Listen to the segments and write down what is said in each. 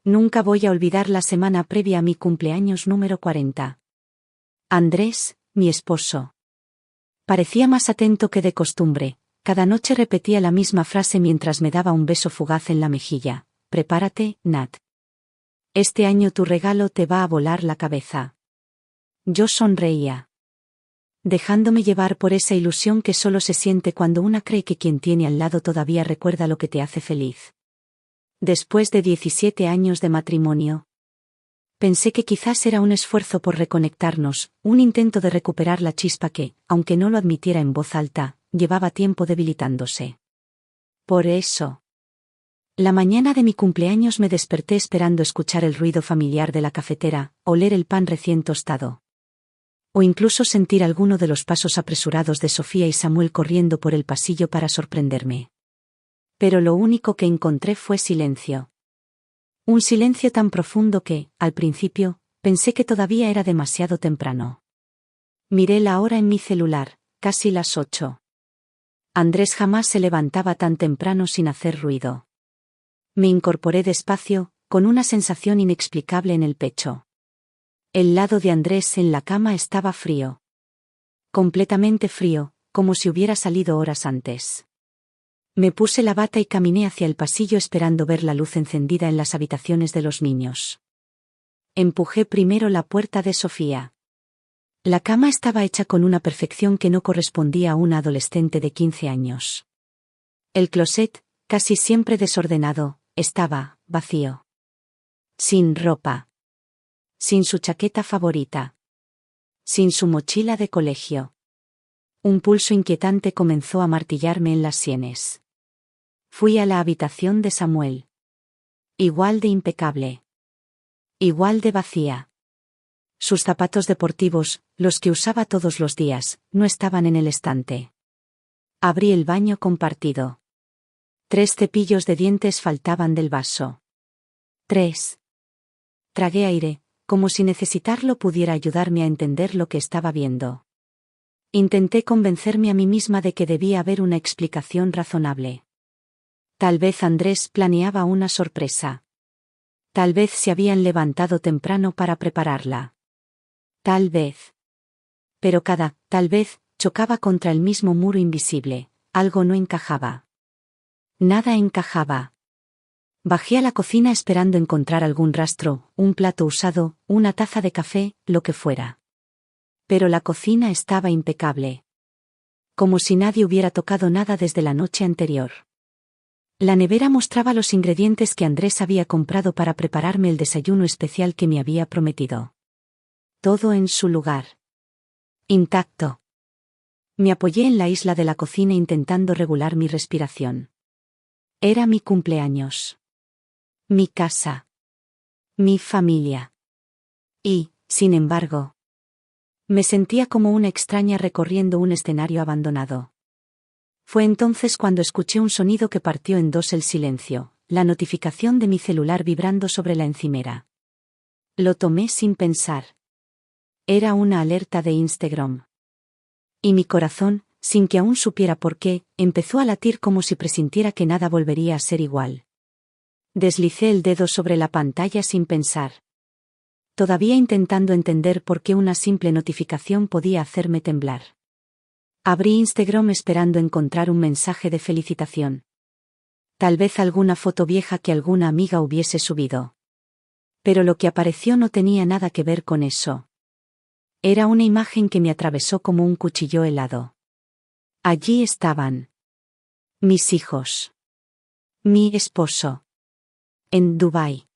Nunca voy a olvidar la semana previa a mi cumpleaños número 40. Andrés, mi esposo. Parecía más atento que de costumbre. Cada noche repetía la misma frase mientras me daba un beso fugaz en la mejilla. Prepárate, Nat. Este año tu regalo te va a volar la cabeza. Yo sonreía, dejándome llevar por esa ilusión que solo se siente cuando una cree que quien tiene al lado todavía recuerda lo que te hace feliz. Después de 17 años de matrimonio, pensé que quizás era un esfuerzo por reconectarnos, un intento de recuperar la chispa que, aunque no lo admitiera en voz alta, llevaba tiempo debilitándose. Por eso, la mañana de mi cumpleaños me desperté esperando escuchar el ruido familiar de la cafetera, oler el pan recién tostado, o incluso sentir alguno de los pasos apresurados de Sofía y Samuel corriendo por el pasillo para sorprenderme. Pero lo único que encontré fue silencio. Un silencio tan profundo que, al principio, pensé que todavía era demasiado temprano. Miré la hora en mi celular, casi las 8. Andrés jamás se levantaba tan temprano sin hacer ruido. Me incorporé despacio, con una sensación inexplicable en el pecho. El lado de Andrés en la cama estaba frío. Completamente frío, como si hubiera salido horas antes. Me puse la bata y caminé hacia el pasillo esperando ver la luz encendida en las habitaciones de los niños. Empujé primero la puerta de Sofía. La cama estaba hecha con una perfección que no correspondía a una adolescente de 15 años. El closet, casi siempre desordenado, estaba vacío. Sin ropa. Sin su chaqueta favorita. Sin su mochila de colegio. Un pulso inquietante comenzó a martillarme en las sienes. Fui a la habitación de Samuel. Igual de impecable. Igual de vacía. Sus zapatos deportivos, los que usaba todos los días, no estaban en el estante. Abrí el baño compartido. 3 cepillos de dientes faltaban del vaso. 3. Tragué aire, como si necesitarlo pudiera ayudarme a entender lo que estaba viendo. Intenté convencerme a mí misma de que debía haber una explicación razonable. Tal vez Andrés planeaba una sorpresa. Tal vez se habían levantado temprano para prepararla. Tal vez. Pero cada tal vez chocaba contra el mismo muro invisible. Algo no encajaba. Nada encajaba. Bajé a la cocina esperando encontrar algún rastro, un plato usado, una taza de café, lo que fuera. Pero la cocina estaba impecable. Como si nadie hubiera tocado nada desde la noche anterior. La nevera mostraba los ingredientes que Andrés había comprado para prepararme el desayuno especial que me había prometido. Todo en su lugar. Intacto. Me apoyé en la isla de la cocina intentando regular mi respiración. Era mi cumpleaños. Mi casa. Mi familia. Y, sin embargo, me sentía como una extraña recorriendo un escenario abandonado. Fue entonces cuando escuché un sonido que partió en dos el silencio, la notificación de mi celular vibrando sobre la encimera. Lo tomé sin pensar. Era una alerta de Instagram. Y mi corazón, sin que aún supiera por qué, empezó a latir como si presintiera que nada volvería a ser igual. Deslicé el dedo sobre la pantalla sin pensar. Todavía intentando entender por qué una simple notificación podía hacerme temblar. Abrí Instagram esperando encontrar un mensaje de felicitación. Tal vez alguna foto vieja que alguna amiga hubiese subido. Pero lo que apareció no tenía nada que ver con eso. Era una imagen que me atravesó como un cuchillo helado. Allí estaban. Mis hijos. Mi esposo. En Dubái.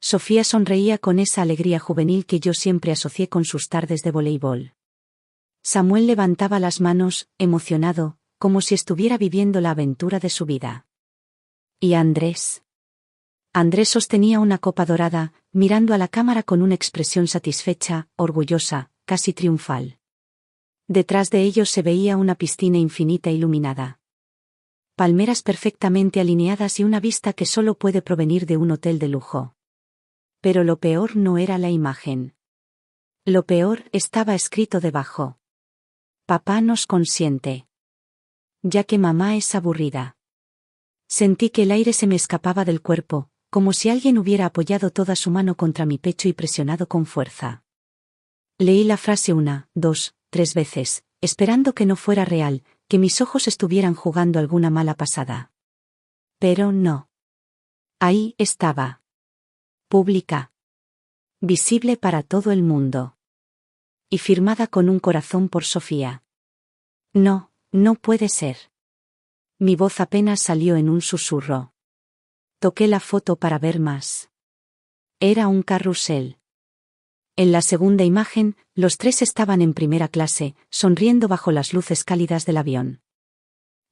Sofía sonreía con esa alegría juvenil que yo siempre asocié con sus tardes de voleibol. Samuel levantaba las manos, emocionado, como si estuviera viviendo la aventura de su vida. ¿Y Andrés? Andrés sostenía una copa dorada, mirando a la cámara con una expresión satisfecha, orgullosa, casi triunfal. Detrás de ellos se veía una piscina infinita iluminada. Palmeras perfectamente alineadas y una vista que solo puede provenir de un hotel de lujo. Pero lo peor no era la imagen. Lo peor estaba escrito debajo. Papá nos consiente. Ya que mamá es aburrida. Sentí que el aire se me escapaba del cuerpo, como si alguien hubiera apoyado toda su mano contra mi pecho y presionado con fuerza. Leí la frase 1, 2, 3 veces, esperando que no fuera real, que mis ojos estuvieran jugando alguna mala pasada. Pero no. Ahí estaba. Pública. Visible para todo el mundo. Y firmada con un corazón por Sofía. No, no puede ser. Mi voz apenas salió en un susurro. Toqué la foto para ver más. Era un carrusel. En la segunda imagen, los tres estaban en primera clase, sonriendo bajo las luces cálidas del avión.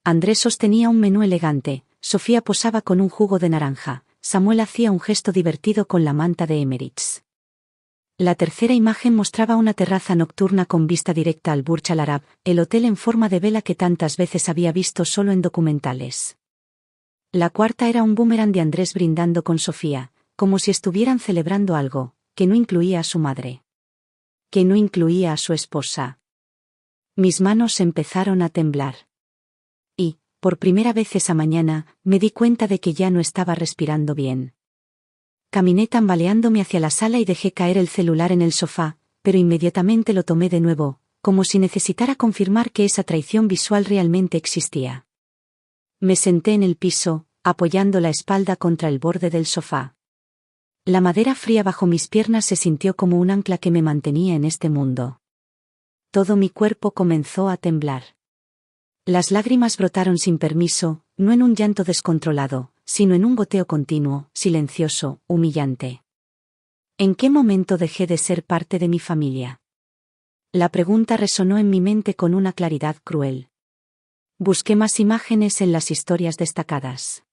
Andrés sostenía un menú elegante, Sofía posaba con un jugo de naranja, Samuel hacía un gesto divertido con la manta de Emirates. La tercera imagen mostraba una terraza nocturna con vista directa al Burj Al Arab, el hotel en forma de vela que tantas veces había visto solo en documentales. La cuarta era un boomerang de Andrés brindando con Sofía, como si estuvieran celebrando algo, que no incluía a su madre. Que no incluía a su esposa. Mis manos empezaron a temblar. Y, por primera vez esa mañana, me di cuenta de que ya no estaba respirando bien. Caminé tambaleándome hacia la sala y dejé caer el celular en el sofá, pero inmediatamente lo tomé de nuevo, como si necesitara confirmar que esa traición visual realmente existía. Me senté en el piso, apoyando la espalda contra el borde del sofá. La madera fría bajo mis piernas se sintió como un ancla que me mantenía en este mundo. Todo mi cuerpo comenzó a temblar. Las lágrimas brotaron sin permiso, no en un llanto descontrolado, sino en un goteo continuo, silencioso, humillante. ¿En qué momento dejé de ser parte de mi familia? La pregunta resonó en mi mente con una claridad cruel. Busqué más imágenes en las historias destacadas.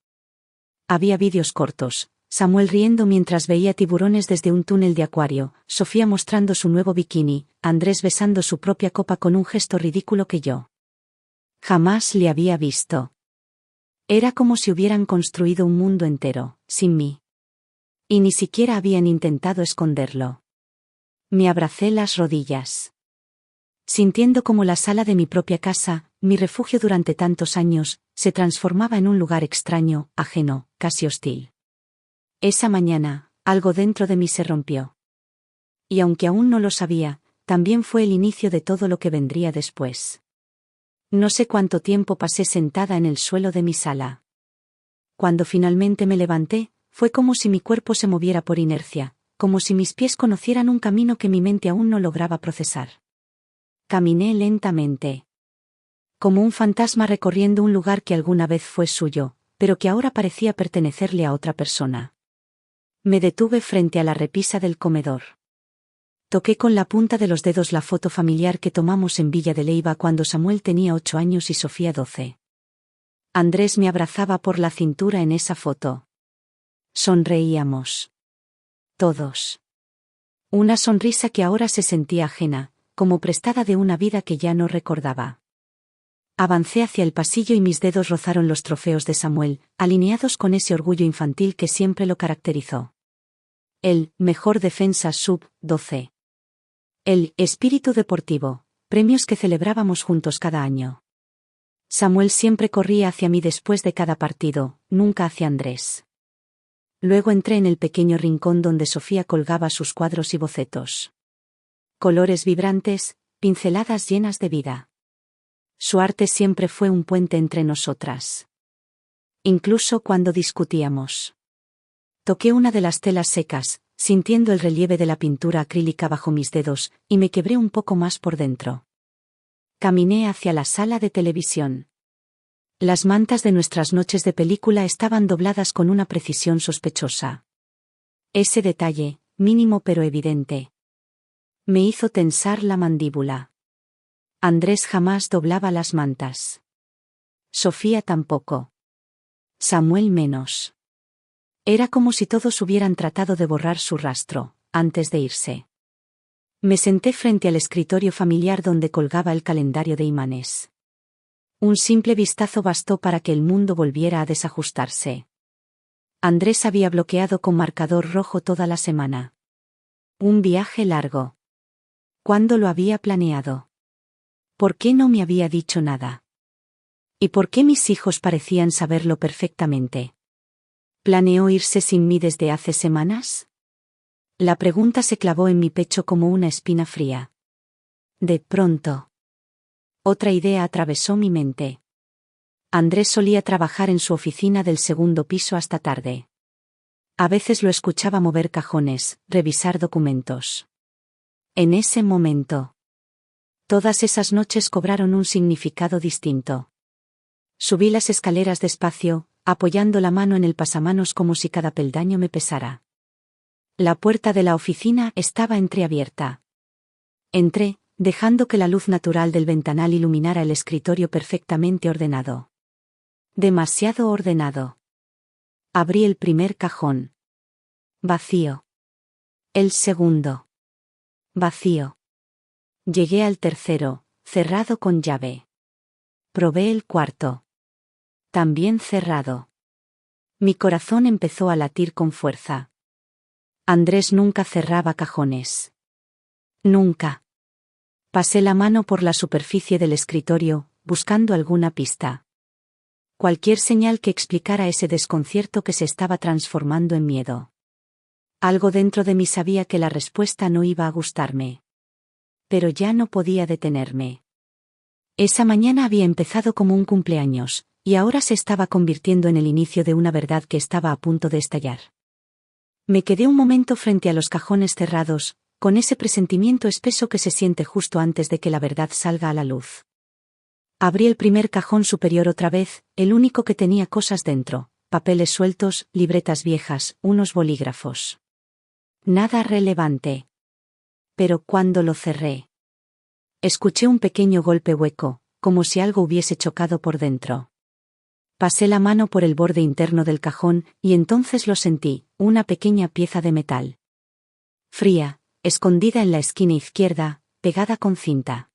Había vídeos cortos, Samuel riendo mientras veía tiburones desde un túnel de acuario, Sofía mostrando su nuevo bikini, Andrés besando su propia copa con un gesto ridículo que yo jamás le había visto. Era como si hubieran construido un mundo entero, sin mí. Y ni siquiera habían intentado esconderlo. Me abracé las rodillas. Sintiendo como la sala de mi propia casa, mi refugio durante tantos años, se transformaba en un lugar extraño, ajeno, casi hostil. Esa mañana, algo dentro de mí se rompió. Y aunque aún no lo sabía, también fue el inicio de todo lo que vendría después. No sé cuánto tiempo pasé sentada en el suelo de mi sala. Cuando finalmente me levanté, fue como si mi cuerpo se moviera por inercia, como si mis pies conocieran un camino que mi mente aún no lograba procesar. Caminé lentamente. Como un fantasma recorriendo un lugar que alguna vez fue suyo, pero que ahora parecía pertenecerle a otra persona. Me detuve frente a la repisa del comedor. Toqué con la punta de los dedos la foto familiar que tomamos en Villa de Leyva cuando Samuel tenía 8 años y Sofía 12. Andrés me abrazaba por la cintura en esa foto. Sonreíamos. Todos. Una sonrisa que ahora se sentía ajena, como prestada de una vida que ya no recordaba. Avancé hacia el pasillo y mis dedos rozaron los trofeos de Samuel, alineados con ese orgullo infantil que siempre lo caracterizó. El mejor defensa sub-12. El espíritu deportivo, premios que celebrábamos juntos cada año. Samuel siempre corría hacia mí después de cada partido, nunca hacia Andrés. Luego entré en el pequeño rincón donde Sofía colgaba sus cuadros y bocetos. Colores vibrantes, pinceladas llenas de vida. Su arte siempre fue un puente entre nosotras. Incluso cuando discutíamos. Toqué una de las telas secas, sintiendo el relieve de la pintura acrílica bajo mis dedos, y me quebré un poco más por dentro. Caminé hacia la sala de televisión. Las mantas de nuestras noches de película estaban dobladas con una precisión sospechosa. Ese detalle, mínimo pero evidente, me hizo tensar la mandíbula. Andrés jamás doblaba las mantas. Sofía tampoco. Samuel menos. Era como si todos hubieran tratado de borrar su rastro, antes de irse. Me senté frente al escritorio familiar donde colgaba el calendario de imanes. Un simple vistazo bastó para que el mundo volviera a desajustarse. Andrés había bloqueado con marcador rojo toda la semana. Un viaje largo. ¿Cuándo lo había planeado? ¿Por qué no me había dicho nada? ¿Y por qué mis hijos parecían saberlo perfectamente? ¿Planeó irse sin mí desde hace semanas? La pregunta se clavó en mi pecho como una espina fría. De pronto, otra idea atravesó mi mente. Andrés solía trabajar en su oficina del segundo piso hasta tarde. A veces lo escuchaba mover cajones, revisar documentos. En ese momento, todas esas noches cobraron un significado distinto. Subí las escaleras despacio, apoyando la mano en el pasamanos como si cada peldaño me pesara. La puerta de la oficina estaba entreabierta. Entré, dejando que la luz natural del ventanal iluminara el escritorio perfectamente ordenado. Demasiado ordenado. Abrí el primer cajón. Vacío. El segundo. Vacío. Llegué al tercero, cerrado con llave. Probé el cuarto. También cerrado. Mi corazón empezó a latir con fuerza. Andrés nunca cerraba cajones. Nunca. Pasé la mano por la superficie del escritorio, buscando alguna pista. Cualquier señal que explicara ese desconcierto que se estaba transformando en miedo. Algo dentro de mí sabía que la respuesta no iba a gustarme. Pero ya no podía detenerme. Esa mañana había empezado como un cumpleaños, y ahora se estaba convirtiendo en el inicio de una verdad que estaba a punto de estallar. Me quedé un momento frente a los cajones cerrados, con ese presentimiento espeso que se siente justo antes de que la verdad salga a la luz. Abrí el primer cajón superior otra vez, el único que tenía cosas dentro, papeles sueltos, libretas viejas, unos bolígrafos. Nada relevante. Pero cuando lo cerré, escuché un pequeño golpe hueco, como si algo hubiese chocado por dentro. Pasé la mano por el borde interno del cajón, y entonces lo sentí, una pequeña pieza de metal. Fría, escondida en la esquina izquierda, pegada con cinta.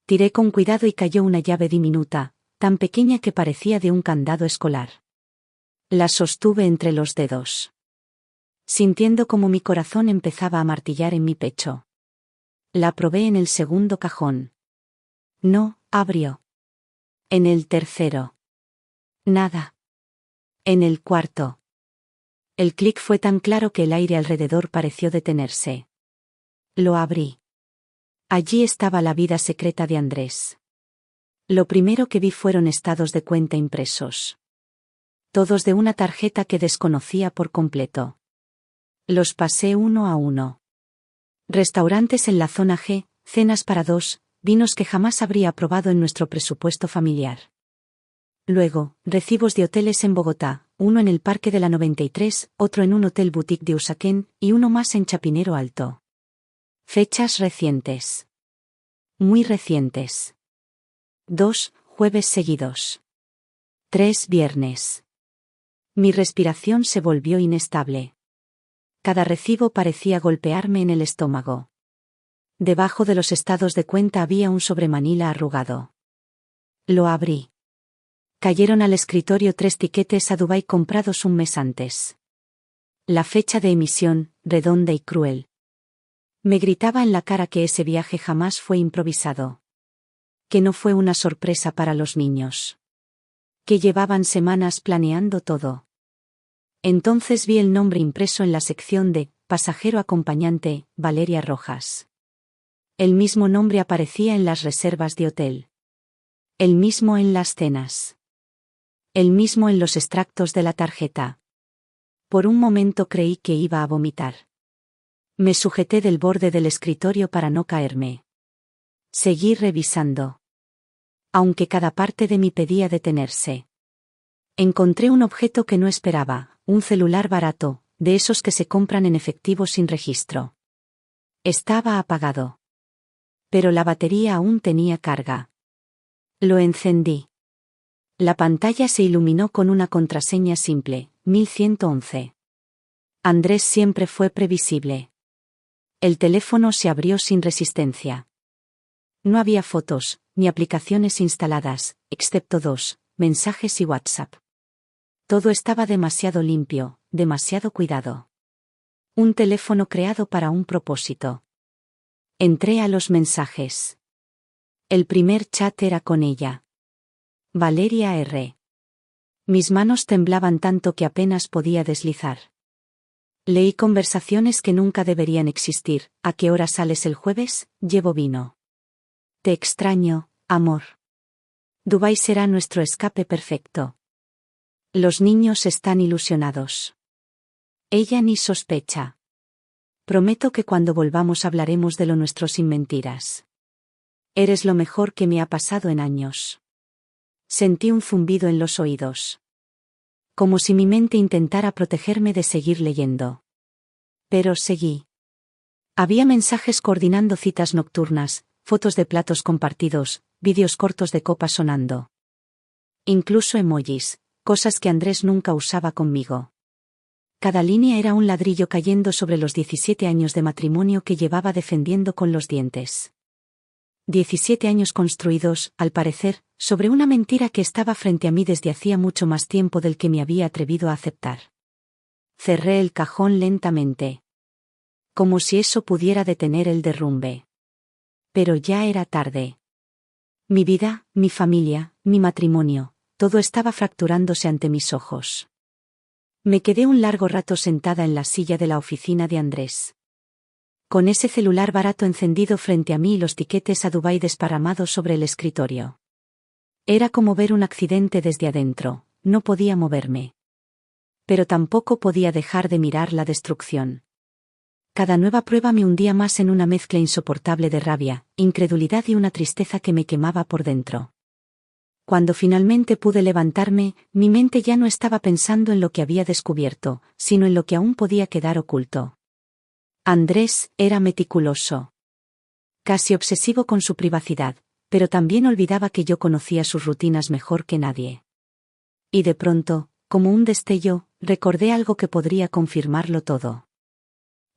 Tiré con cuidado y cayó una llave diminuta, tan pequeña que parecía de un candado escolar. La sostuve entre los dedos, sintiendo como mi corazón empezaba a martillar en mi pecho. La probé en el segundo cajón. No, abrió. En el tercero. Nada. En el cuarto. El clic fue tan claro que el aire alrededor pareció detenerse. Lo abrí. Allí estaba la vida secreta de Andrés. Lo primero que vi fueron estados de cuenta impresos. Todos de una tarjeta que desconocía por completo. Los pasé uno a uno. Restaurantes en la zona G, cenas para dos, vinos que jamás habría probado en nuestro presupuesto familiar. Luego, recibos de hoteles en Bogotá, uno en el Parque de la 93, otro en un hotel boutique de Usaquén, y uno más en Chapinero Alto. Fechas recientes. Muy recientes. 2 jueves seguidos. 3 viernes. Mi respiración se volvió inestable. Cada recibo parecía golpearme en el estómago. Debajo de los estados de cuenta había un sobremanila arrugado. Lo abrí. Cayeron al escritorio 3 tiquetes a Dubái comprados un mes antes. La fecha de emisión, redonda y cruel. Me gritaba en la cara que ese viaje jamás fue improvisado. Que no fue una sorpresa para los niños. Que llevaban semanas planeando todo. Entonces vi el nombre impreso en la sección de pasajero acompañante, Valeria Rojas. El mismo nombre aparecía en las reservas de hotel. El mismo en las cenas. El mismo en los extractos de la tarjeta. Por un momento creí que iba a vomitar. Me sujeté del borde del escritorio para no caerme. Seguí revisando. Aunque cada parte de mí pedía detenerse. Encontré un objeto que no esperaba, un celular barato, de esos que se compran en efectivo sin registro. Estaba apagado. Pero la batería aún tenía carga. Lo encendí. La pantalla se iluminó con una contraseña simple, 1111. Andrés siempre fue previsible. El teléfono se abrió sin resistencia. No había fotos, ni aplicaciones instaladas, excepto 2, mensajes y WhatsApp. Todo estaba demasiado limpio, demasiado cuidado. Un teléfono creado para un propósito. Entré a los mensajes. El primer chat era con ella. Valeria R. Mis manos temblaban tanto que apenas podía deslizar. Leí conversaciones que nunca deberían existir. ¿A qué hora sales el jueves? Llevo vino. Te extraño, amor. Dubái será nuestro escape perfecto. Los niños están ilusionados. Ella ni sospecha. Prometo que cuando volvamos hablaremos de lo nuestro sin mentiras. Eres lo mejor que me ha pasado en años. Sentí un zumbido en los oídos. Como si mi mente intentara protegerme de seguir leyendo. Pero seguí. Había mensajes coordinando citas nocturnas, fotos de platos compartidos, vídeos cortos de copas sonando. Incluso emojis, cosas que Andrés nunca usaba conmigo. Cada línea era un ladrillo cayendo sobre los 17 años de matrimonio que llevaba defendiendo con los dientes. 17 años construidos, al parecer, sobre una mentira que estaba frente a mí desde hacía mucho más tiempo del que me había atrevido a aceptar. Cerré el cajón lentamente. Como si eso pudiera detener el derrumbe. Pero ya era tarde. Mi vida, mi familia, mi matrimonio, todo estaba fracturándose ante mis ojos. Me quedé un largo rato sentada en la silla de la oficina de Andrés. Con ese celular barato encendido frente a mí y los tiquetes a Dubái desparramados sobre el escritorio. Era como ver un accidente desde adentro, no podía moverme. Pero tampoco podía dejar de mirar la destrucción. Cada nueva prueba me hundía más en una mezcla insoportable de rabia, incredulidad y una tristeza que me quemaba por dentro. Cuando finalmente pude levantarme, mi mente ya no estaba pensando en lo que había descubierto, sino en lo que aún podía quedar oculto. Andrés era meticuloso. Casi obsesivo con su privacidad, pero también olvidaba que yo conocía sus rutinas mejor que nadie. Y de pronto, como un destello, recordé algo que podría confirmarlo todo.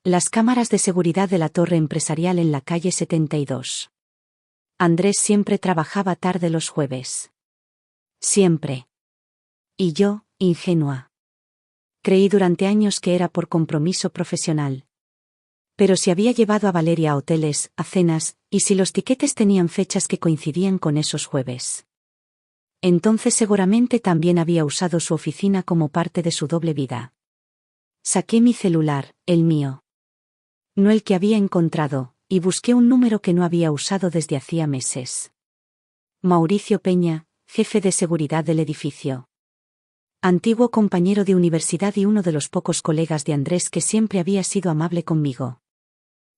Las cámaras de seguridad de la torre empresarial en la calle 72. Andrés siempre trabajaba tarde los jueves. Siempre. Y yo, ingenua. Creí durante años que era por compromiso profesional. Pero si había llevado a Valeria a hoteles, a cenas, y si los tiquetes tenían fechas que coincidían con esos jueves. Entonces seguramente también había usado su oficina como parte de su doble vida. Saqué mi celular, el mío. No el que había encontrado, y busqué un número que no había usado desde hacía meses. Mauricio Peña, jefe de seguridad del edificio. Antiguo compañero de universidad y uno de los pocos colegas de Andrés que siempre había sido amable conmigo.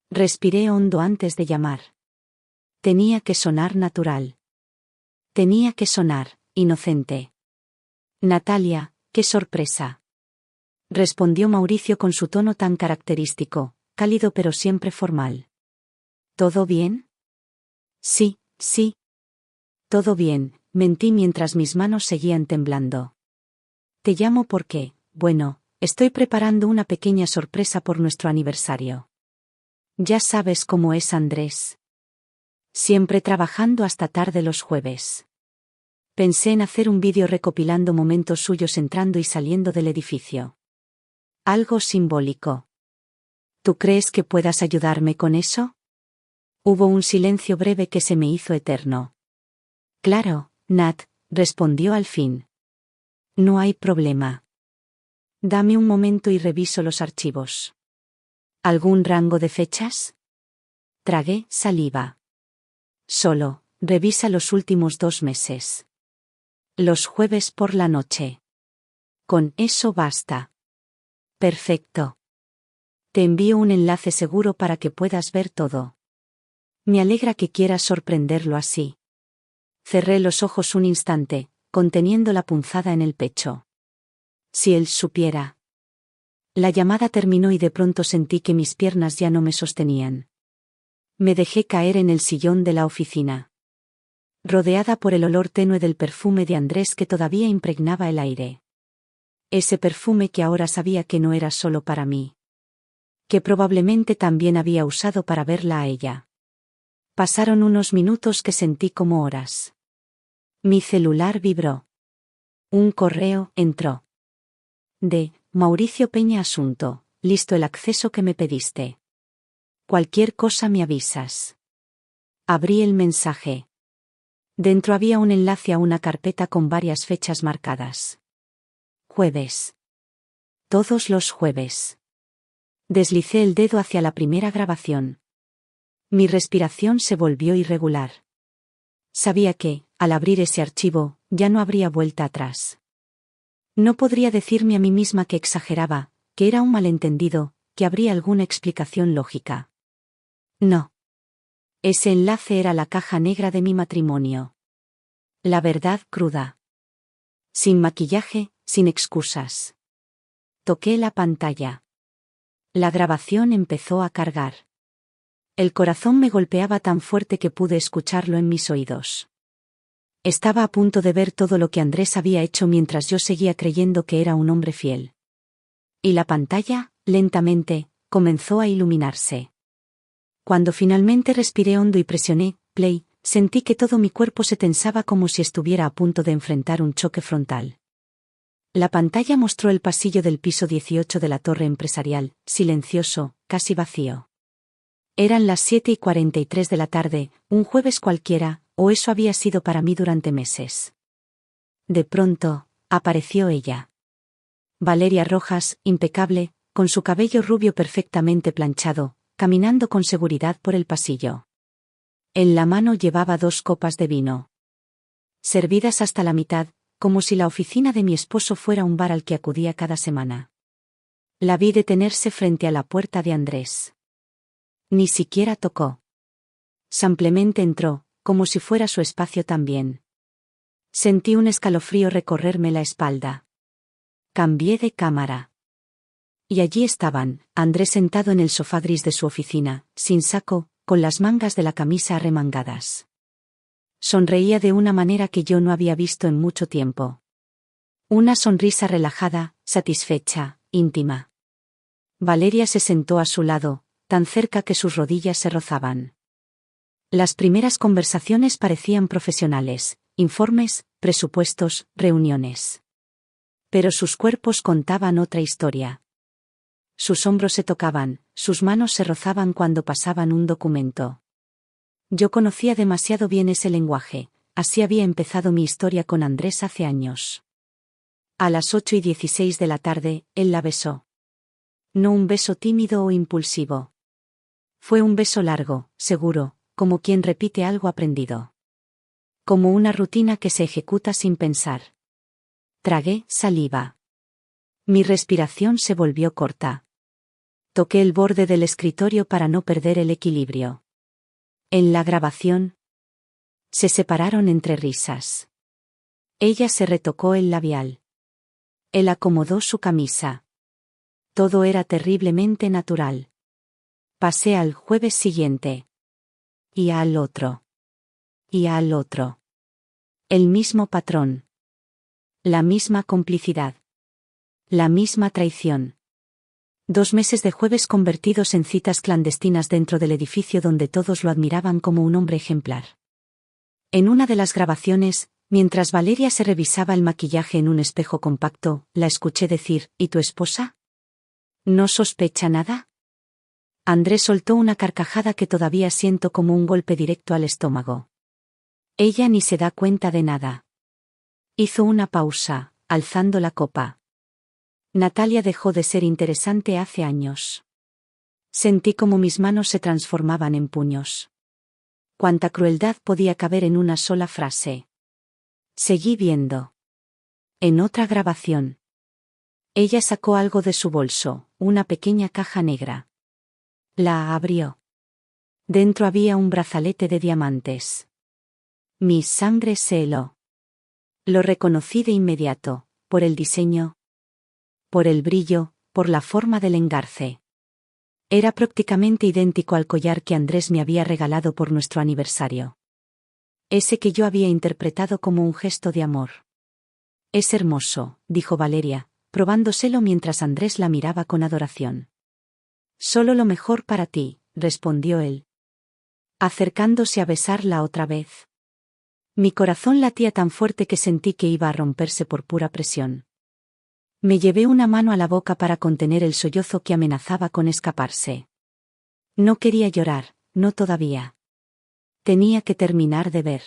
Respiré hondo antes de llamar. Tenía que sonar natural. Tenía que sonar, inocente. Natalia, qué sorpresa. Respondió Mauricio con su tono tan característico, cálido pero siempre formal. ¿Todo bien? Sí, sí. Todo bien, mentí mientras mis manos seguían temblando. Te llamo porque, bueno, estoy preparando una pequeña sorpresa por nuestro aniversario. Ya sabes cómo es Andrés. Siempre trabajando hasta tarde los jueves. Pensé en hacer un vídeo recopilando momentos suyos entrando y saliendo del edificio. Algo simbólico. ¿Tú crees que puedas ayudarme con eso? Hubo un silencio breve que se me hizo eterno. Claro, Nat, respondió al fin. No hay problema. Dame un momento y reviso los archivos. ¿Algún rango de fechas? Tragué saliva. Solo, revisa los últimos 2 meses. Los jueves por la noche. Con eso basta. Perfecto. Te envío un enlace seguro para que puedas ver todo. Me alegra que quieras sorprenderlo así. Cerré los ojos un instante, conteniendo la punzada en el pecho. Si él supiera. La llamada terminó y de pronto sentí que mis piernas ya no me sostenían. Me dejé caer en el sillón de la oficina. Rodeada por el olor tenue del perfume de Andrés que todavía impregnaba el aire. Ese perfume que ahora sabía que no era solo para mí. Que probablemente también había usado para verla a ella. Pasaron unos minutos que sentí como horas. Mi celular vibró. Un correo entró. De Mauricio Peña asunto, listo el acceso que me pediste. Cualquier cosa me avisas. Abrí el mensaje. Dentro había un enlace a una carpeta con varias fechas marcadas. Jueves. Todos los jueves. Deslicé el dedo hacia la primera grabación. Mi respiración se volvió irregular. Sabía que, al abrir ese archivo, ya no habría vuelta atrás. No podría decirme a mí misma que exageraba, que era un malentendido, que habría alguna explicación lógica. No. Ese enlace era la caja negra de mi matrimonio. La verdad cruda. Sin maquillaje, sin excusas. Toqué la pantalla. La grabación empezó a cargar. El corazón me golpeaba tan fuerte que pude escucharlo en mis oídos. Estaba a punto de ver todo lo que Andrés había hecho mientras yo seguía creyendo que era un hombre fiel. Y la pantalla, lentamente, comenzó a iluminarse. Cuando finalmente respiré hondo y presioné play, sentí que todo mi cuerpo se tensaba como si estuviera a punto de enfrentar un choque frontal. La pantalla mostró el pasillo del piso 18 de la torre empresarial, silencioso, casi vacío. Eran las 7:43 de la tarde, un jueves cualquiera, o eso había sido para mí durante meses. De pronto, apareció ella. Valeria Rojas, impecable, con su cabello rubio perfectamente planchado, caminando con seguridad por el pasillo. En la mano llevaba 2 copas de vino. Servidas hasta la mitad, como si la oficina de mi esposo fuera un bar al que acudía cada semana. La vi detenerse frente a la puerta de Andrés. Ni siquiera tocó. Simplemente entró, como si fuera su espacio también. Sentí un escalofrío recorrerme la espalda. Cambié de cámara. Y allí estaban, Andrés sentado en el sofá gris de su oficina, sin saco, con las mangas de la camisa arremangadas. Sonreía de una manera que yo no había visto en mucho tiempo. Una sonrisa relajada, satisfecha, íntima. Valeria se sentó a su lado, tan cerca que sus rodillas se rozaban. Las primeras conversaciones parecían profesionales, informes, presupuestos, reuniones. Pero sus cuerpos contaban otra historia. Sus hombros se tocaban, sus manos se rozaban cuando pasaban un documento. Yo conocía demasiado bien ese lenguaje, así había empezado mi historia con Andrés hace años. A las 8:16 de la tarde, él la besó. No un beso tímido o impulsivo. Fue un beso largo, seguro, como quien repite algo aprendido. Como una rutina que se ejecuta sin pensar. Tragué saliva. Mi respiración se volvió corta. Toqué el borde del escritorio para no perder el equilibrio. En la grabación, se separaron entre risas. Ella se retocó el labial. Él acomodó su camisa. Todo era terriblemente natural. Pasé al jueves siguiente. Y al otro. Y al otro. El mismo patrón. La misma complicidad. La misma traición. 2 meses de jueves convertidos en citas clandestinas dentro del edificio donde todos lo admiraban como un hombre ejemplar. En una de las grabaciones, mientras Valeria se revisaba el maquillaje en un espejo compacto, la escuché decir, ¿y tu esposa? ¿No sospecha nada? Andrés soltó una carcajada que todavía siento como un golpe directo al estómago. Ella ni se da cuenta de nada. Hizo una pausa, alzando la copa. Natalia dejó de ser interesante hace años. Sentí como mis manos se transformaban en puños. Cuánta crueldad podía caber en una sola frase. Seguí viendo. En otra grabación. Ella sacó algo de su bolso, una pequeña caja negra. La abrió. Dentro había un brazalete de diamantes. Mi sangre se heló. Lo reconocí de inmediato, por el diseño, por el brillo, por la forma del engarce. Era prácticamente idéntico al collar que Andrés me había regalado por nuestro aniversario. Ese que yo había interpretado como un gesto de amor. Es hermoso, dijo Valeria, probándoselo mientras Andrés la miraba con adoración. Solo lo mejor para ti, respondió él, acercándose a besarla otra vez. Mi corazón latía tan fuerte que sentí que iba a romperse por pura presión. Me llevé una mano a la boca para contener el sollozo que amenazaba con escaparse. No quería llorar, no todavía. Tenía que terminar de ver.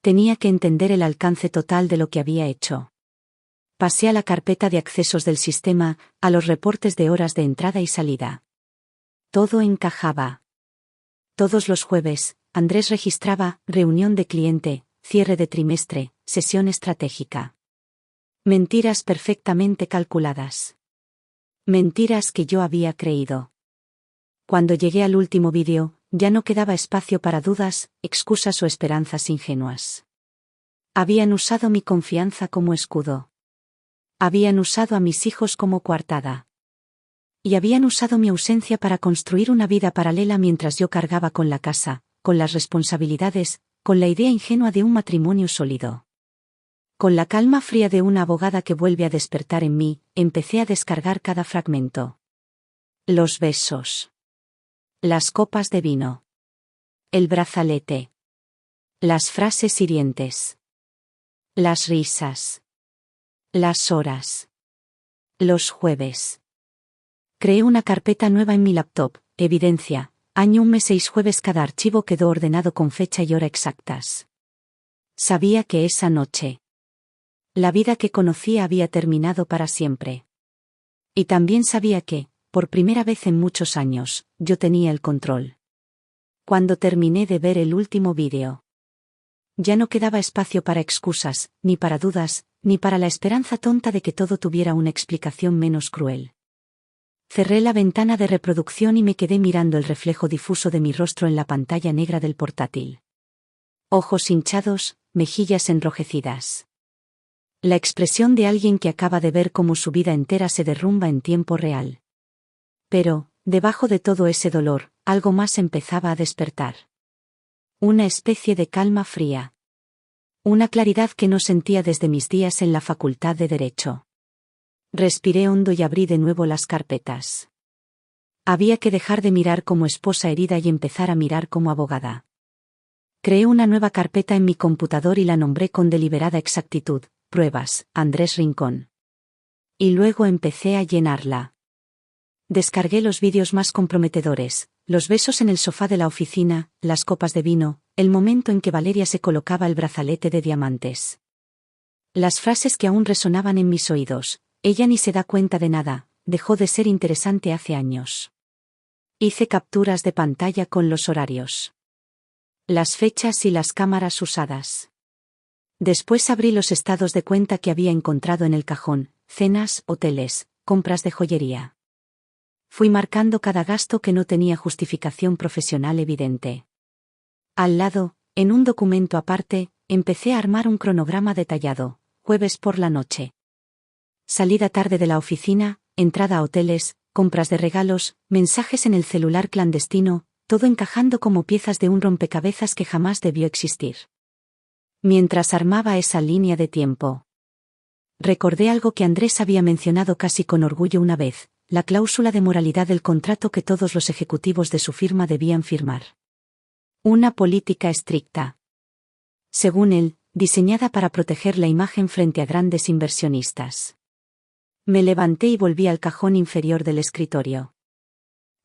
Tenía que entender el alcance total de lo que había hecho. Pasé a la carpeta de accesos del sistema, a los reportes de horas de entrada y salida. Todo encajaba. Todos los jueves, Andrés registraba reunión de cliente, cierre de trimestre, sesión estratégica. Mentiras perfectamente calculadas. Mentiras que yo había creído. Cuando llegué al último vídeo, ya no quedaba espacio para dudas, excusas o esperanzas ingenuas. Habían usado mi confianza como escudo. Habían usado a mis hijos como coartada. Y habían usado mi ausencia para construir una vida paralela mientras yo cargaba con la casa, con las responsabilidades, con la idea ingenua de un matrimonio sólido. Con la calma fría de una abogada que vuelve a despertar en mí, empecé a descargar cada fragmento. Los besos. Las copas de vino. El brazalete. Las frases hirientes. Las risas. Las horas. Los jueves. Creé una carpeta nueva en mi laptop, evidencia, año 1 mes 6 jueves. Cada archivo quedó ordenado con fecha y hora exactas. Sabía que esa noche, la vida que conocía había terminado para siempre. Y también sabía que, por primera vez en muchos años, yo tenía el control. Cuando terminé de ver el último vídeo, ya no quedaba espacio para excusas, ni para dudas, ni para la esperanza tonta de que todo tuviera una explicación menos cruel. Cerré la ventana de reproducción y me quedé mirando el reflejo difuso de mi rostro en la pantalla negra del portátil. Ojos hinchados, mejillas enrojecidas. La expresión de alguien que acaba de ver cómo su vida entera se derrumba en tiempo real. Pero, debajo de todo ese dolor, algo más empezaba a despertar. Una especie de calma fría. Una claridad que no sentía desde mis días en la Facultad de Derecho. Respiré hondo y abrí de nuevo las carpetas. Había que dejar de mirar como esposa herida y empezar a mirar como abogada. Creé una nueva carpeta en mi computador y la nombré con deliberada exactitud, Pruebas, Andrés Rincón. Y luego empecé a llenarla. Descargué los vídeos más comprometedores, los besos en el sofá de la oficina, las copas de vino, el momento en que Valeria se colocaba el brazalete de diamantes. Las frases que aún resonaban en mis oídos. Ella ni se da cuenta de nada, dejó de ser interesante hace años. Hice capturas de pantalla con los horarios, las fechas y las cámaras usadas. Después abrí los estados de cuenta que había encontrado en el cajón, cenas, hoteles, compras de joyería. Fui marcando cada gasto que no tenía justificación profesional evidente. Al lado, en un documento aparte, empecé a armar un cronograma detallado, jueves por la noche. Salida tarde de la oficina, entrada a hoteles, compras de regalos, mensajes en el celular clandestino, todo encajando como piezas de un rompecabezas que jamás debió existir. Mientras armaba esa línea de tiempo, recordé algo que Andrés había mencionado casi con orgullo una vez, la cláusula de moralidad del contrato que todos los ejecutivos de su firma debían firmar. Una política estricta. Según él, diseñada para proteger la imagen frente a grandes inversionistas. Me levanté y volví al cajón inferior del escritorio.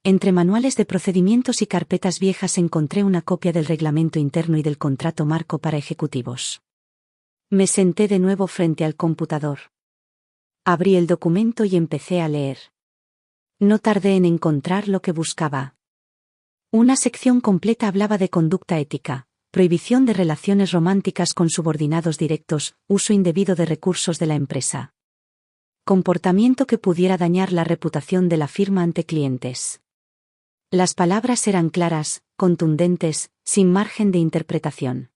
Entre manuales de procedimientos y carpetas viejas encontré una copia del reglamento interno y del contrato marco para ejecutivos. Me senté de nuevo frente al computador. Abrí el documento y empecé a leer. No tardé en encontrar lo que buscaba. Una sección completa hablaba de conducta ética, prohibición de relaciones románticas con subordinados directos, uso indebido de recursos de la empresa. Comportamiento que pudiera dañar la reputación de la firma ante clientes. Las palabras eran claras, contundentes, sin margen de interpretación.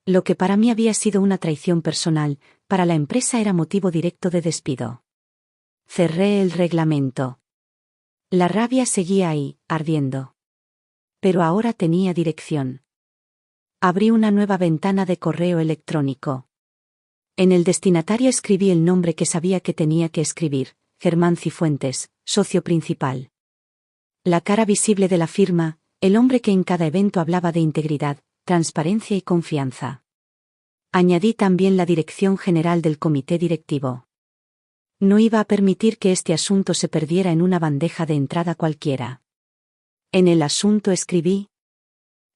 Lo que para mí había sido una traición personal, para la empresa era motivo directo de despido. Cerré el reglamento. La rabia seguía ahí, ardiendo. Pero ahora tenía dirección. Abrí una nueva ventana de correo electrónico. En el destinatario escribí el nombre que sabía que tenía que escribir, Germán Cifuentes, socio principal. La cara visible de la firma, el hombre que en cada evento hablaba de integridad, transparencia y confianza. Añadí también la dirección general del comité directivo. No iba a permitir que este asunto se perdiera en una bandeja de entrada cualquiera. En el asunto escribí: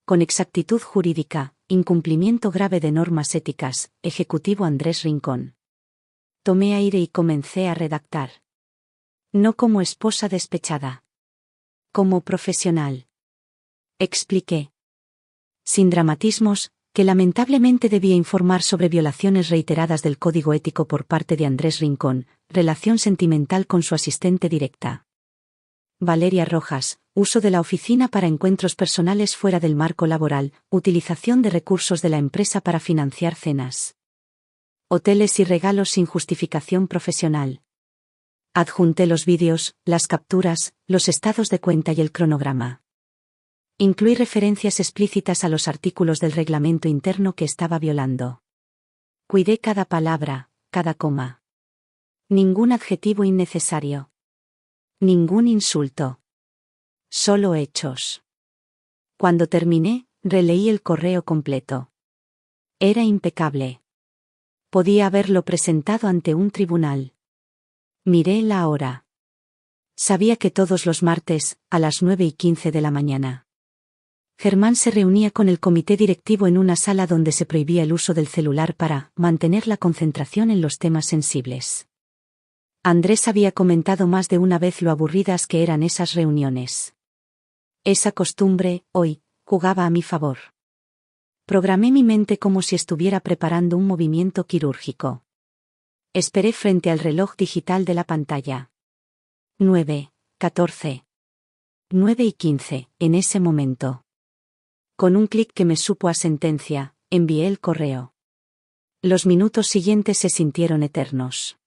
con exactitud jurídica, incumplimiento grave de normas éticas, Ejecutivo Andrés Rincón. Tomé aire y comencé a redactar. No como esposa despechada. Como profesional. Expliqué. Sin dramatismos, que lamentablemente debía informar sobre violaciones reiteradas del código ético por parte de Andrés Rincón, relación sentimental con su asistente directa. Valeria Rojas, uso de la oficina para encuentros personales fuera del marco laboral, utilización de recursos de la empresa para financiar cenas. Hoteles y regalos sin justificación profesional. Adjunté los vídeos, las capturas, los estados de cuenta y el cronograma. Incluí referencias explícitas a los artículos del reglamento interno que estaba violando. Cuidé cada palabra, cada coma. Ningún adjetivo innecesario. Ningún insulto. Solo hechos. Cuando terminé, releí el correo completo. Era impecable. Podía haberlo presentado ante un tribunal. Miré la hora. Sabía que todos los martes, a las 9:15 de la mañana. Germán se reunía con el comité directivo en una sala donde se prohibía el uso del celular para mantener la concentración en los temas sensibles. Andrés había comentado más de una vez lo aburridas que eran esas reuniones. Esa costumbre, hoy, jugaba a mi favor. Programé mi mente como si estuviera preparando un movimiento quirúrgico. Esperé frente al reloj digital de la pantalla. 9:14. 9:15, en ese momento. Con un clic que me supo a sentencia, envié el correo. Los minutos siguientes se sintieron eternos.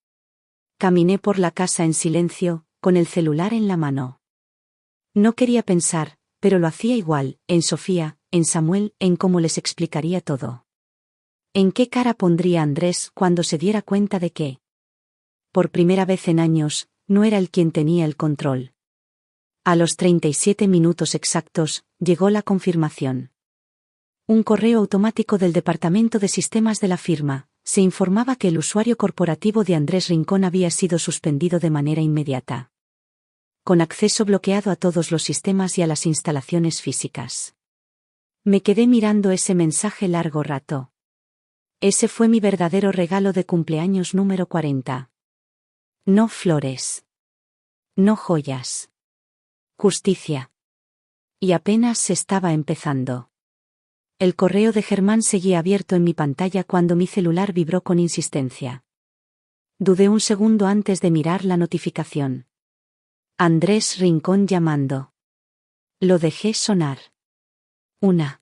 Caminé por la casa en silencio, con el celular en la mano. No quería pensar, pero lo hacía igual, en Sofía, en Samuel, en cómo les explicaría todo. ¿En qué cara pondría Andrés cuando se diera cuenta de que, por primera vez en años, no era él quien tenía el control? A los 37 minutos exactos, llegó la confirmación. Un correo automático del departamento de sistemas de la firma, se informaba que el usuario corporativo de Andrés Rincón había sido suspendido de manera inmediata. Con acceso bloqueado a todos los sistemas y a las instalaciones físicas. Me quedé mirando ese mensaje largo rato. Ese fue mi verdadero regalo de cumpleaños número 40. No flores. No joyas. Justicia. Y apenas se estaba empezando. El correo de Germán seguía abierto en mi pantalla cuando mi celular vibró con insistencia. Dudé un segundo antes de mirar la notificación. Andrés Rincón llamando. Lo dejé sonar. 1,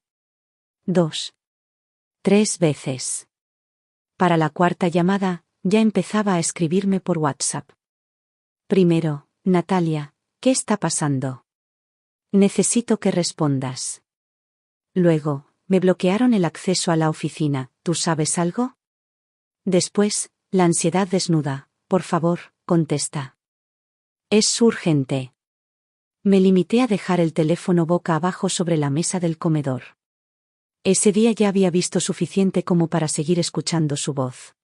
2, 3 veces. Para la cuarta llamada, ya empezaba a escribirme por WhatsApp. Primero, Natalia, ¿qué está pasando? Necesito que respondas. Luego, me bloquearon el acceso a la oficina, ¿tú sabes algo? Después, la ansiedad desnuda, por favor, contesta. Es urgente. Me limité a dejar el teléfono boca abajo sobre la mesa del comedor. Ese día ya había visto suficiente como para seguir escuchando su voz.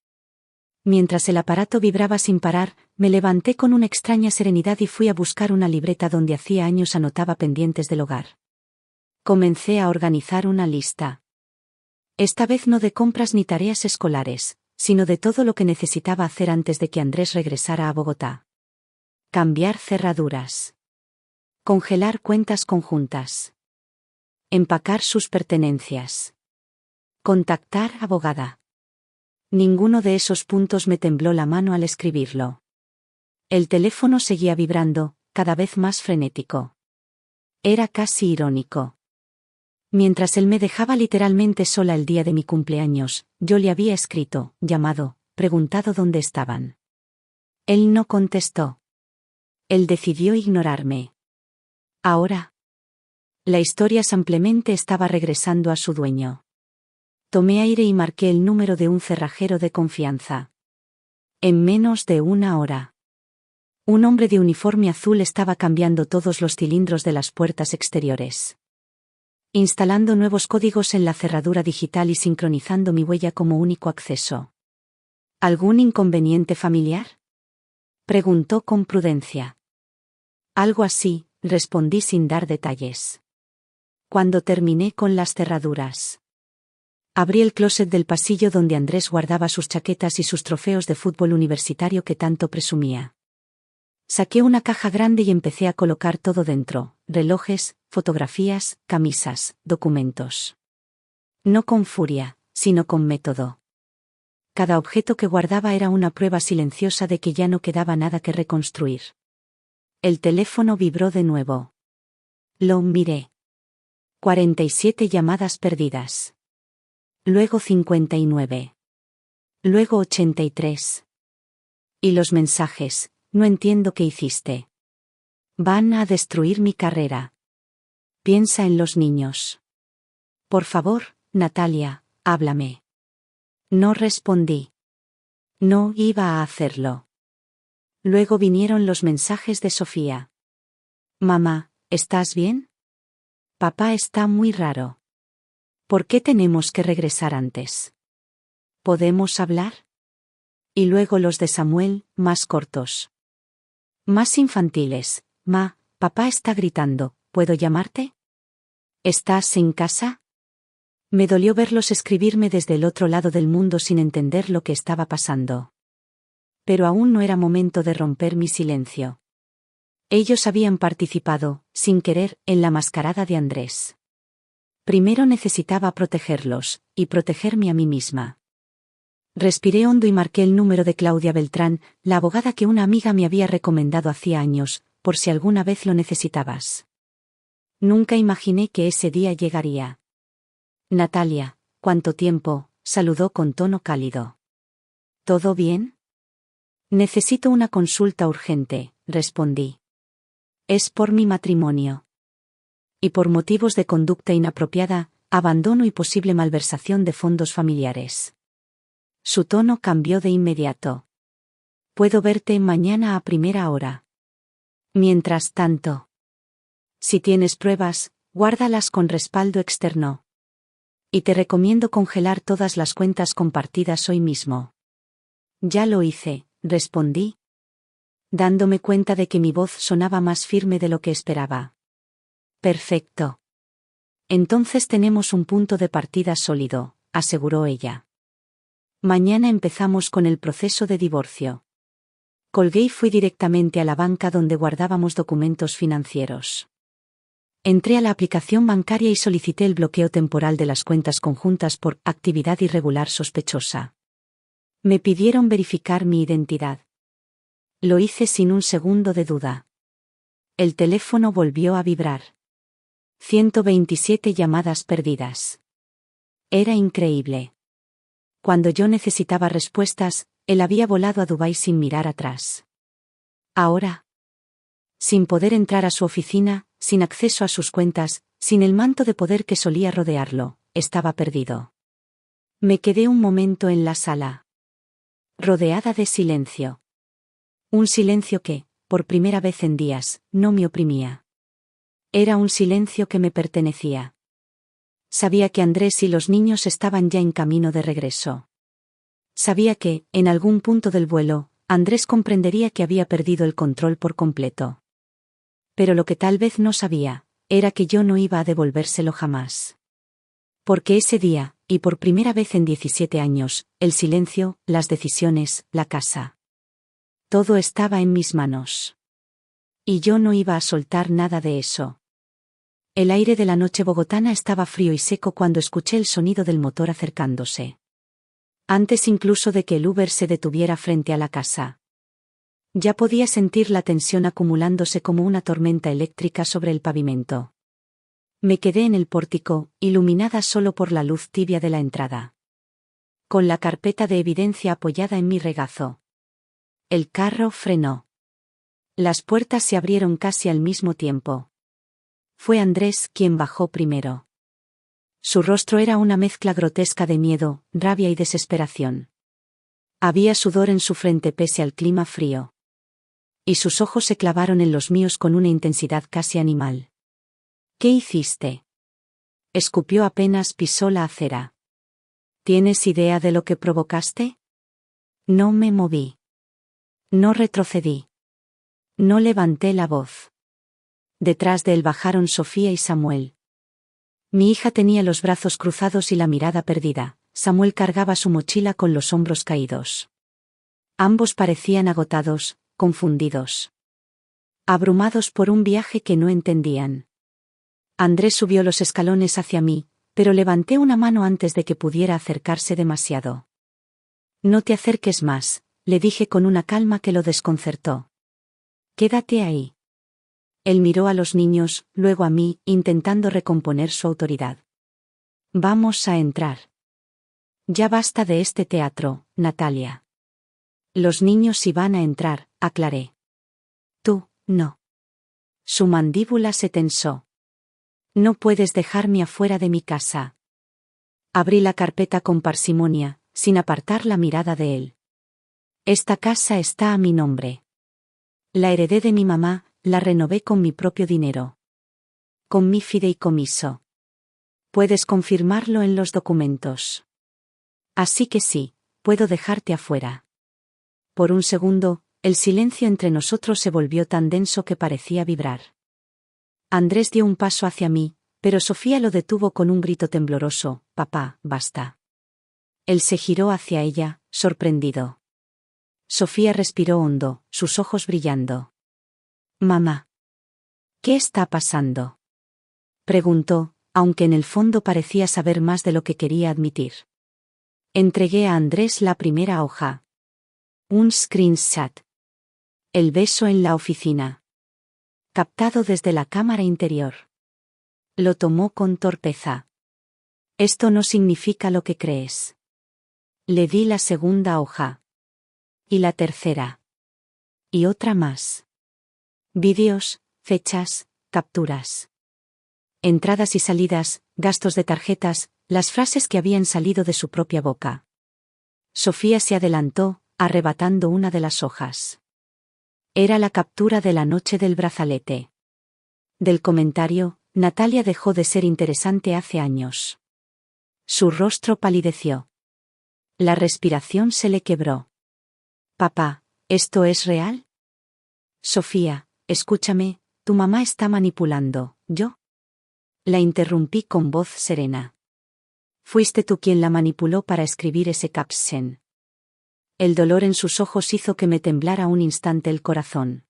Mientras el aparato vibraba sin parar, me levanté con una extraña serenidad y fui a buscar una libreta donde hacía años anotaba pendientes del hogar. Comencé a organizar una lista. Esta vez no de compras ni tareas escolares, sino de todo lo que necesitaba hacer antes de que Andrés regresara a Bogotá. Cambiar cerraduras. Congelar cuentas conjuntas. Empacar sus pertenencias. Contactar abogada. Ninguno de esos puntos me tembló la mano al escribirlo. El teléfono seguía vibrando, cada vez más frenético. Era casi irónico. Mientras él me dejaba literalmente sola el día de mi cumpleaños, yo le había escrito, llamado, preguntado dónde estaban. Él no contestó. Él decidió ignorarme. Ahora, la historia simplemente estaba regresando a su dueño. Tomé aire y marqué el número de un cerrajero de confianza. En menos de una hora. Un hombre de uniforme azul estaba cambiando todos los cilindros de las puertas exteriores. Instalando nuevos códigos en la cerradura digital y sincronizando mi huella como único acceso. ¿Algún inconveniente familiar? Preguntó con prudencia. Algo así, respondí sin dar detalles. Cuando terminé con las cerraduras. Abrí el closet del pasillo donde Andrés guardaba sus chaquetas y sus trofeos de fútbol universitario que tanto presumía. Saqué una caja grande y empecé a colocar todo dentro: relojes, fotografías, camisas, documentos. No con furia, sino con método. Cada objeto que guardaba era una prueba silenciosa de que ya no quedaba nada que reconstruir. El teléfono vibró de nuevo. Lo miré. 47 llamadas perdidas. Luego 59. Luego 83. Y los mensajes: no entiendo qué hiciste. Van a destruir mi carrera. Piensa en los niños. Por favor, Natalia, háblame. No respondí. No iba a hacerlo. Luego vinieron los mensajes de Sofía. Mamá, ¿estás bien? Papá está muy raro. ¿Por qué tenemos que regresar antes? ¿Podemos hablar? Y luego los de Samuel, más cortos. Más infantiles. Papá está gritando, ¿puedo llamarte? ¿Estás en casa? Me dolió verlos escribirme desde el otro lado del mundo sin entender lo que estaba pasando. Pero aún no era momento de romper mi silencio. Ellos habían participado, sin querer, en la mascarada de Andrés. Primero necesitaba protegerlos, y protegerme a mí misma. Respiré hondo y marqué el número de Claudia Beltrán, la abogada que una amiga me había recomendado hacía años, por si alguna vez lo necesitabas. Nunca imaginé que ese día llegaría. Natalia, ¿cuánto tiempo?, saludó con tono cálido. ¿Todo bien? Necesito una consulta urgente, respondí. Es por mi matrimonio. Y por motivos de conducta inapropiada, abandono y posible malversación de fondos familiares. Su tono cambió de inmediato. Puedo verte mañana a primera hora. Mientras tanto, si tienes pruebas, guárdalas con respaldo externo. Y te recomiendo congelar todas las cuentas compartidas hoy mismo. Ya lo hice, respondí, dándome cuenta de que mi voz sonaba más firme de lo que esperaba. Perfecto. Entonces tenemos un punto de partida sólido, aseguró ella. Mañana empezamos con el proceso de divorcio. Colgué y fui directamente a la banca donde guardábamos documentos financieros. Entré a la aplicación bancaria y solicité el bloqueo temporal de las cuentas conjuntas por actividad irregular sospechosa. Me pidieron verificar mi identidad. Lo hice sin un segundo de duda. El teléfono volvió a vibrar. 127 llamadas perdidas. Era increíble. Cuando yo necesitaba respuestas, él había volado a Dubái sin mirar atrás. Ahora, sin poder entrar a su oficina, sin acceso a sus cuentas, sin el manto de poder que solía rodearlo, estaba perdido. Me quedé un momento en la sala, rodeada de silencio. Un silencio que, por primera vez en días, no me oprimía. Era un silencio que me pertenecía. Sabía que Andrés y los niños estaban ya en camino de regreso. Sabía que, en algún punto del vuelo, Andrés comprendería que había perdido el control por completo. Pero lo que tal vez no sabía, era que yo no iba a devolvérselo jamás. Porque ese día, y por primera vez en 17 años, el silencio, las decisiones, la casa. Todo estaba en mis manos. Y yo no iba a soltar nada de eso. El aire de la noche bogotana estaba frío y seco cuando escuché el sonido del motor acercándose. Antes incluso de que el Uber se detuviera frente a la casa. Ya podía sentir la tensión acumulándose como una tormenta eléctrica sobre el pavimento. Me quedé en el pórtico, iluminada solo por la luz tibia de la entrada. Con la carpeta de evidencia apoyada en mi regazo. El carro frenó. Las puertas se abrieron casi al mismo tiempo. Fue Andrés quien bajó primero. Su rostro era una mezcla grotesca de miedo, rabia y desesperación. Había sudor en su frente pese al clima frío. Y sus ojos se clavaron en los míos con una intensidad casi animal. ¿Qué hiciste? Escupió apenas pisó la acera. ¿Tienes idea de lo que provocaste? No me moví. No retrocedí. No levanté la voz. Detrás de él bajaron Sofía y Samuel. Mi hija tenía los brazos cruzados y la mirada perdida. Samuel cargaba su mochila con los hombros caídos. Ambos parecían agotados, confundidos. Abrumados por un viaje que no entendían. Andrés subió los escalones hacia mí, pero levanté una mano antes de que pudiera acercarse demasiado. No te acerques más, le dije con una calma que lo desconcertó. Quédate ahí. Él miró a los niños, luego a mí, intentando recomponer su autoridad. Vamos a entrar. Ya basta de este teatro, Natalia. Los niños sí van a entrar, aclaré. Tú, no. Su mandíbula se tensó. No puedes dejarme afuera de mi casa. Abrí la carpeta con parsimonia, sin apartar la mirada de él. Esta casa está a mi nombre. La heredé de mi mamá, la renové con mi propio dinero. Con mi fideicomiso. Puedes confirmarlo en los documentos. Así que sí, puedo dejarte afuera. Por un segundo, el silencio entre nosotros se volvió tan denso que parecía vibrar. Andrés dio un paso hacia mí, pero Sofía lo detuvo con un grito tembloroso: «Papá, basta». Él se giró hacia ella, sorprendido. Sofía respiró hondo, sus ojos brillando. «Mamá. ¿Qué está pasando?», preguntó, aunque en el fondo parecía saber más de lo que quería admitir. Entregué a Andrés la primera hoja. Un screenshot. El beso en la oficina. Captado desde la cámara interior. Lo tomó con torpeza. Esto no significa lo que crees. Le di la segunda hoja. Y la tercera. Y otra más. Vídeos, fechas, capturas. Entradas y salidas, gastos de tarjetas, las frases que habían salido de su propia boca. Sofía se adelantó, arrebatando una de las hojas. Era la captura de la noche del brazalete. Del comentario: Natalia dejó de ser interesante hace años. Su rostro palideció. La respiración se le quebró. Papá, ¿esto es real? Sofía, escúchame, tu mamá está manipulando, ¿yo? La interrumpí con voz serena. Fuiste tú quien la manipuló para escribir ese caption. El dolor en sus ojos hizo que me temblara un instante el corazón.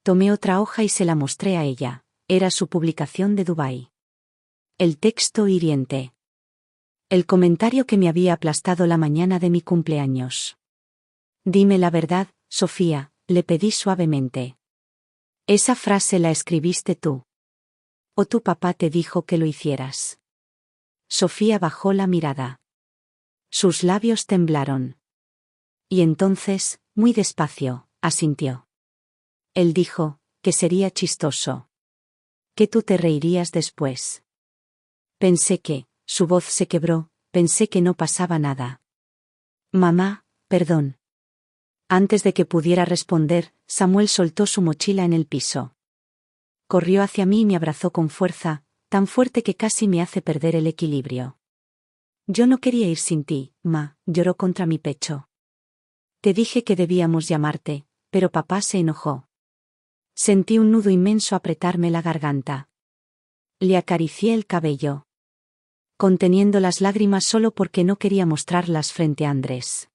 Tomé otra hoja y se la mostré a ella. Era su publicación de Dubái. El texto hiriente. El comentario que me había aplastado la mañana de mi cumpleaños. Dime la verdad, Sofía, le pedí suavemente. ¿Esa frase la escribiste tú? ¿O tu papá te dijo que lo hicieras? Sofía bajó la mirada. Sus labios temblaron. Y entonces, muy despacio, asintió. Él dijo que sería chistoso. Que tú te reirías después. Pensé que, su voz se quebró, pensé que no pasaba nada. Mamá, perdón. Antes de que pudiera responder, Samuel soltó su mochila en el piso. Corrió hacia mí y me abrazó con fuerza, tan fuerte que casi me hace perder el equilibrio. Yo no quería ir sin ti, ma, lloró contra mi pecho. Te dije que debíamos llamarte, pero papá se enojó. Sentí un nudo inmenso apretarme la garganta. Le acaricié el cabello. Conteniendo las lágrimas solo porque no quería mostrarlas frente a Andrés.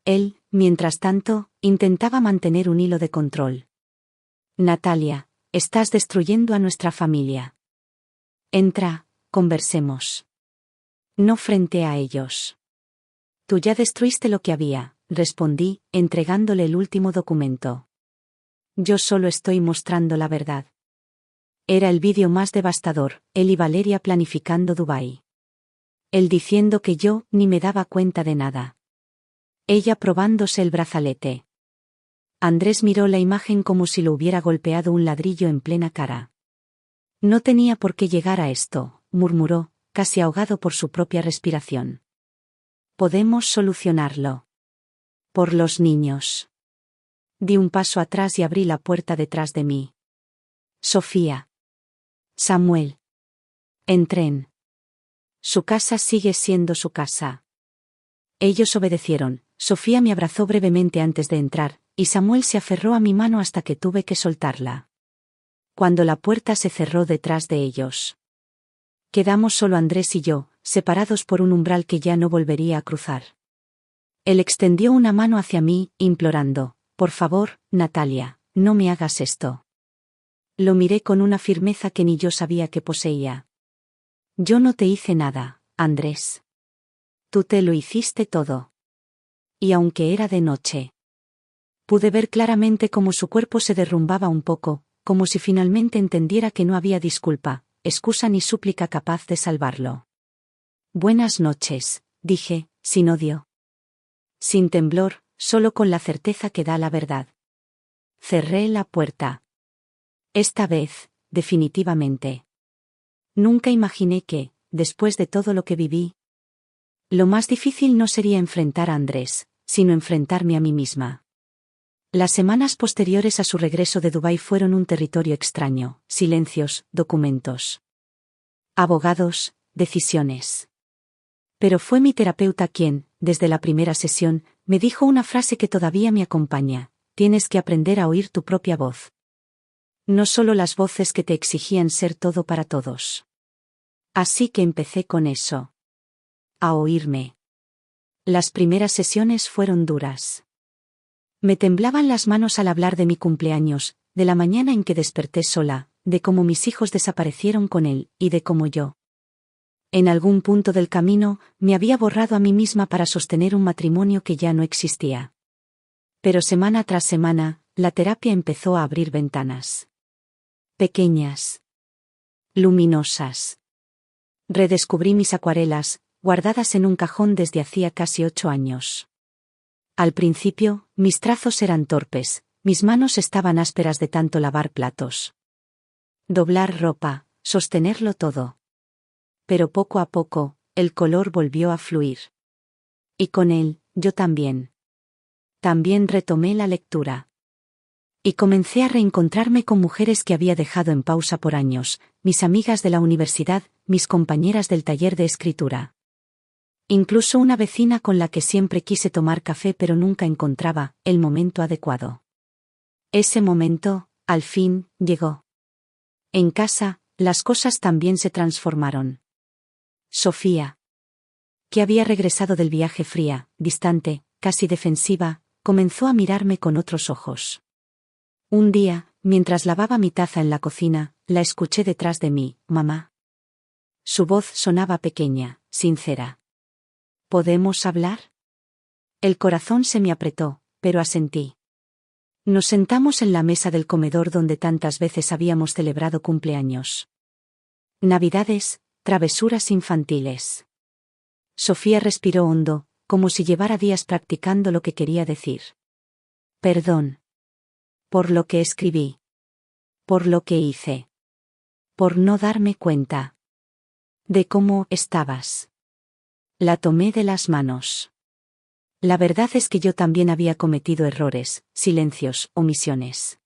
Él, mientras tanto, intentaba mantener un hilo de control. Natalia, estás destruyendo a nuestra familia. Entra, conversemos. No frente a ellos. Tú ya destruiste lo que había, respondí, entregándole el último documento. Yo solo estoy mostrando la verdad. Era el vídeo más devastador, él y Valeria planificando Dubái. Él diciendo que yo ni me daba cuenta de nada. Ella probándose el brazalete. Andrés miró la imagen como si lo hubiera golpeado un ladrillo en plena cara. No tenía por qué llegar a esto, murmuró, casi ahogado por su propia respiración. Podemos solucionarlo. Por los niños. Di un paso atrás y abrí la puerta detrás de mí. Sofía. Samuel. Entren. Su casa sigue siendo su casa. Ellos obedecieron. Sofía me abrazó brevemente antes de entrar, y Samuel se aferró a mi mano hasta que tuve que soltarla. Cuando la puerta se cerró detrás de ellos. Quedamos solo Andrés y yo, separados por un umbral que ya no volvería a cruzar. Él extendió una mano hacia mí, implorando: «Por favor, Natalia, no me hagas esto». Lo miré con una firmeza que ni yo sabía que poseía. «Yo no te hice nada, Andrés. Tú te lo hiciste todo». Y aunque era de noche, pude ver claramente cómo su cuerpo se derrumbaba un poco, como si finalmente entendiera que no había disculpa, excusa ni súplica capaz de salvarlo. «Buenas noches», dije, sin odio. Sin temblor, solo con la certeza que da la verdad. Cerré la puerta. Esta vez, definitivamente. Nunca imaginé que, después de todo lo que viví, lo más difícil no sería enfrentar a Andrés, sino enfrentarme a mí misma. Las semanas posteriores a su regreso de Dubái fueron un territorio extraño: silencios, documentos, abogados, decisiones. Pero fue mi terapeuta quien, desde la primera sesión, me dijo una frase que todavía me acompaña: tienes que aprender a oír tu propia voz. No solo las voces que te exigían ser todo para todos. Así que empecé con eso. A oírme. Las primeras sesiones fueron duras. Me temblaban las manos al hablar de mi cumpleaños, de la mañana en que desperté sola, de cómo mis hijos desaparecieron con él, y de cómo yo, en algún punto del camino, me había borrado a mí misma para sostener un matrimonio que ya no existía. Pero semana tras semana, la terapia empezó a abrir ventanas. Pequeñas. Luminosas. Redescubrí mis acuarelas, guardadas en un cajón desde hacía casi 8 años. Al principio, mis trazos eran torpes, mis manos estaban ásperas de tanto lavar platos, doblar ropa, sostenerlo todo. Pero poco a poco, el color volvió a fluir. Y con él, yo también. También retomé la lectura. Y comencé a reencontrarme con mujeres que había dejado en pausa por años, mis amigas de la universidad, mis compañeras del taller de escritura. Incluso una vecina con la que siempre quise tomar café pero nunca encontraba el momento adecuado. Ese momento, al fin, llegó. En casa, las cosas también se transformaron. Sofía, que había regresado del viaje fría, distante, casi defensiva, comenzó a mirarme con otros ojos. Un día, mientras lavaba mi taza en la cocina, la escuché detrás de mí: «Mamá». Su voz sonaba pequeña, sincera. «¿Podemos hablar?». El corazón se me apretó, pero asentí. Nos sentamos en la mesa del comedor donde tantas veces habíamos celebrado cumpleaños. Navidades, travesuras infantiles. Sofía respiró hondo, como si llevara días practicando lo que quería decir. «Perdón. Por lo que escribí. Por lo que hice. Por no darme cuenta de cómo estabas». La tomé de las manos. La verdad es que yo también había cometido errores, silencios, omisiones.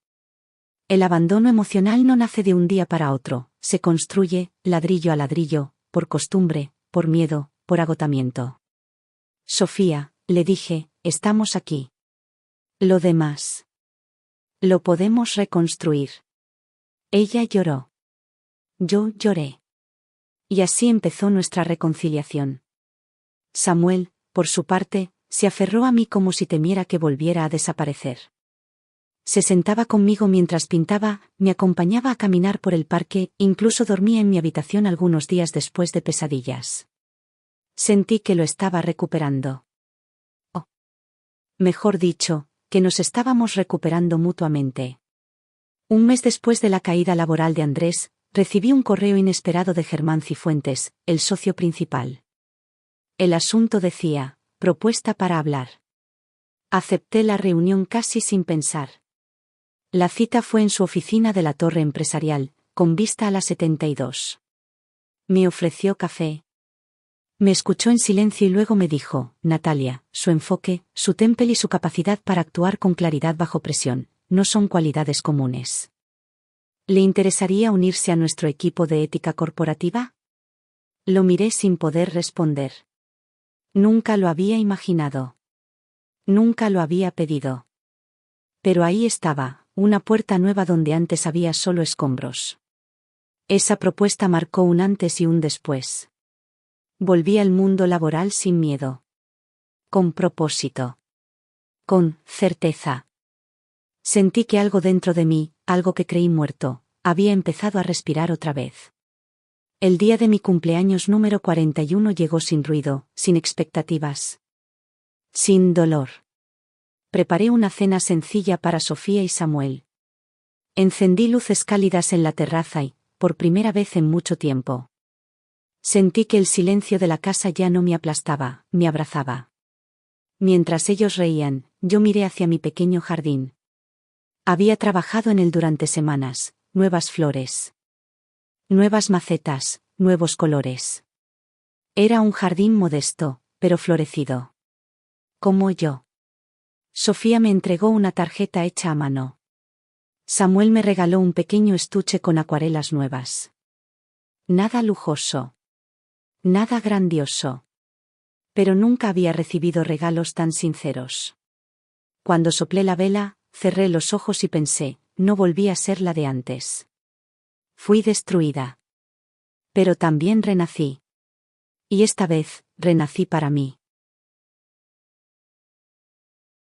El abandono emocional no nace de un día para otro, se construye, ladrillo a ladrillo, por costumbre, por miedo, por agotamiento. «Sofía», le dije, «estamos aquí. Lo demás lo podemos reconstruir». Ella lloró. Yo lloré. Y así empezó nuestra reconciliación. Samuel, por su parte, se aferró a mí como si temiera que volviera a desaparecer. Se sentaba conmigo mientras pintaba, me acompañaba a caminar por el parque, incluso dormía en mi habitación algunos días después de pesadillas. Sentí que lo estaba recuperando. O, mejor dicho, que nos estábamos recuperando mutuamente. Un mes después de la caída laboral de Andrés, recibí un correo inesperado de Germán Cifuentes, el socio principal. El asunto decía: «propuesta para hablar». Acepté la reunión casi sin pensar. La cita fue en su oficina de la Torre Empresarial, con vista a la 72. Me ofreció café. Me escuchó en silencio y luego me dijo: «Natalia, su enfoque, su temple y su capacidad para actuar con claridad bajo presión, no son cualidades comunes. ¿Le interesaría unirse a nuestro equipo de ética corporativa?». Lo miré sin poder responder. Nunca lo había imaginado. Nunca lo había pedido. Pero ahí estaba, una puerta nueva donde antes había solo escombros. Esa propuesta marcó un antes y un después. Volví al mundo laboral sin miedo. Con propósito. Con certeza. Sentí que algo dentro de mí, algo que creí muerto, había empezado a respirar otra vez. El día de mi cumpleaños número 41 llegó sin ruido, sin expectativas. Sin dolor. Preparé una cena sencilla para Sofía y Samuel. Encendí luces cálidas en la terraza y, por primera vez en mucho tiempo, sentí que el silencio de la casa ya no me aplastaba, me abrazaba. Mientras ellos reían, yo miré hacia mi pequeño jardín. Había trabajado en él durante semanas, nuevas flores, nuevas macetas, nuevos colores. Era un jardín modesto, pero florecido. Como yo. Sofía me entregó una tarjeta hecha a mano. Samuel me regaló un pequeño estuche con acuarelas nuevas. Nada lujoso. Nada grandioso. Pero nunca había recibido regalos tan sinceros. Cuando soplé la vela, cerré los ojos y pensé, no volví a ser la de antes. Fui destruida. Pero también renací. Y esta vez, renací para mí.